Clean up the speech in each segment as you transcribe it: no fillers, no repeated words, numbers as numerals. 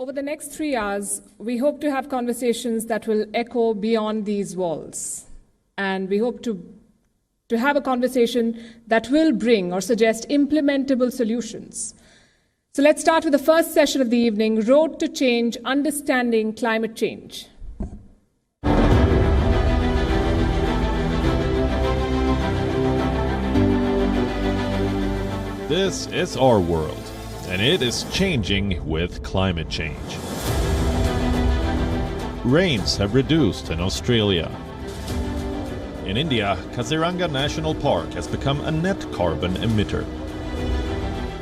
Over the next 3 hours, we hope to have conversations that will echo beyond these walls. And we hope to have a conversation that will bring or suggest implementable solutions. So let's start with the first session of the evening, Road to Change, Understanding Climate Change. This is our world, and it is changing with climate change. Rains have reduced in Australia. In India, Kaziranga National Park has become a net carbon emitter.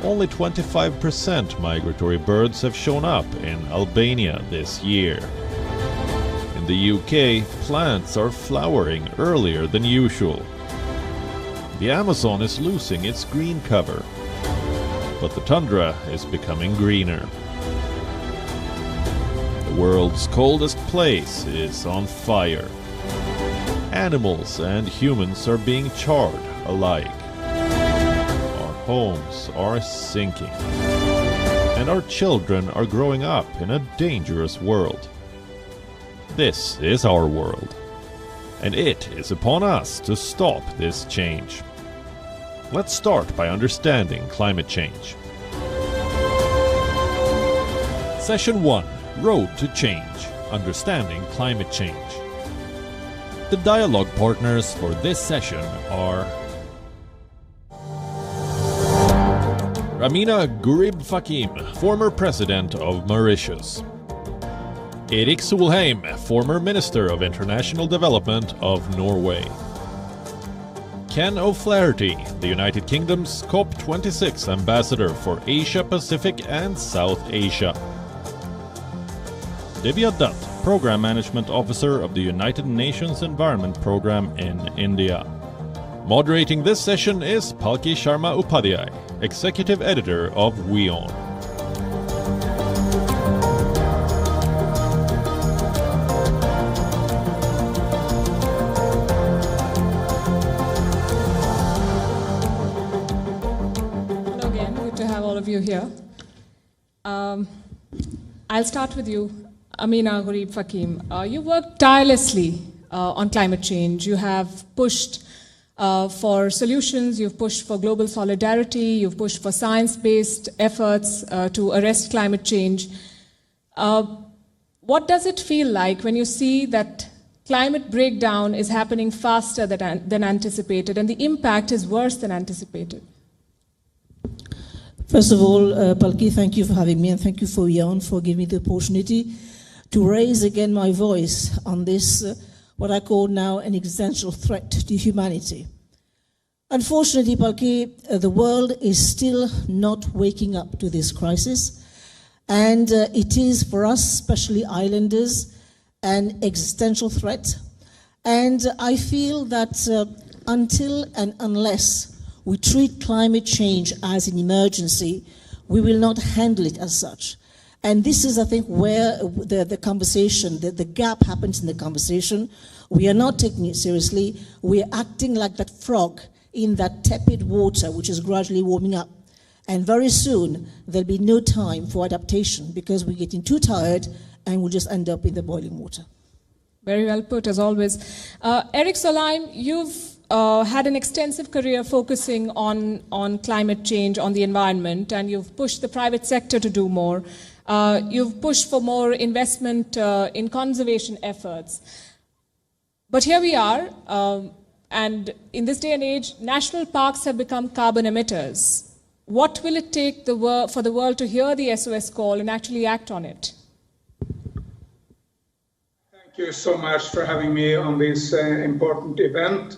Only 25% migratory birds have shown up in Albania this year. In the UK, plants are flowering earlier than usual. The Amazon is losing its green cover, but the tundra is becoming greener. The world's coldest place is on fire. Animals and humans are being charred alike. Our homes are sinking. And our children are growing up in a dangerous world. This is our world. And it is upon us to stop this change. Let's start by understanding climate change. Session 1, Road to Change, Understanding Climate Change. The dialogue partners for this session are Ramina Gurib-Fakim, former president of Mauritius. Erik Solheim, former Minister of International Development of Norway. Ken O'Flaherty, the United Kingdom's COP26 Ambassador for Asia Pacific and South Asia. Divya Dutt, Program Management Officer of the United Nations Environment Program in India. Moderating this session is Palki Sharma Upadhyay, Executive Editor of WION. Hello again, good to have all of you here. I'll start with you, Amina Gurib-Fakim. You worked tirelessly on climate change. You have pushed for solutions, you've pushed for global solidarity, you've pushed for science-based efforts to arrest climate change. What does it feel like when you see that climate breakdown is happening faster than anticipated and the impact is worse than anticipated? First of all, Palki, thank you for having me, and thank you for Jan for giving me the opportunity to raise again my voice on this, what I call now an existential threat to humanity. Unfortunately, Palki, the world is still not waking up to this crisis, and it is for us, especially islanders, an existential threat. And I feel that until and unless we treat climate change as an emergency, we will not handle it as such. And this is, I think, where the conversation, the gap happens in the conversation. We are not taking it seriously. We are acting like that frog in that tepid water, which is gradually warming up. And very soon, there'll be no time for adaptation because we're getting too tired and we'll just end up in the boiling water. Very well put, as always. Erik Solheim, you've had an extensive career focusing on climate change, on the environment, and you've pushed the private sector to do more. You've pushed for more investment in conservation efforts. But here we are, and in this day and age, national parks have become carbon emitters. What will it take for the world to hear the SOS call and actually act on it? Thank you so much for having me on this important event.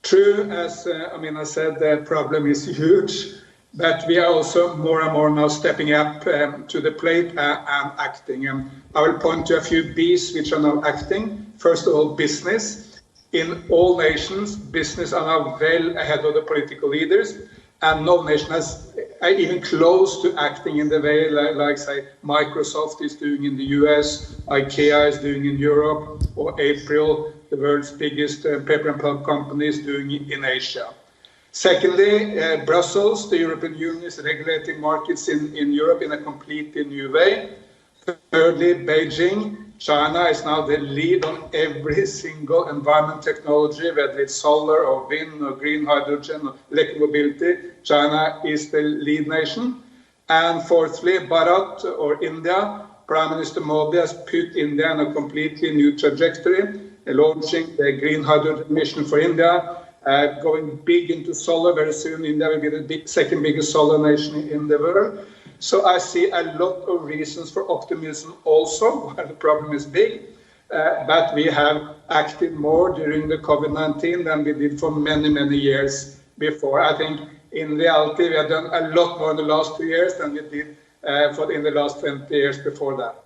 True, as Amina said, the problem is huge, but we are also more and more now stepping up to the plate and acting. And I will point to a few Bs which are now acting. First of all, business. In all nations, business are now well ahead of the political leaders, and no nation has even close to acting in the way like say, Microsoft is doing in the US, IKEA is doing in Europe, or April, the world's biggest paper and pulp company, is doing in Asia. Secondly, Brussels, the European Union, is regulating markets in Europe in a completely new way. Thirdly, Beijing. China is now the lead on every single environment technology, whether it's solar or wind or green hydrogen or electric mobility. China is the lead nation. And fourthly, Bharat or India. Prime Minister Modi has put India on a completely new trajectory, launching the green hydrogen mission for India, going big into solar. Very soon, India will be the second biggest solar nation in the world. So I see a lot of reasons for optimism also, while the problem is big. But we have acted more during the COVID-19 than we did for many, many years before. I think in reality, we have done a lot more in the last 2 years than we did in the last 20 years before that.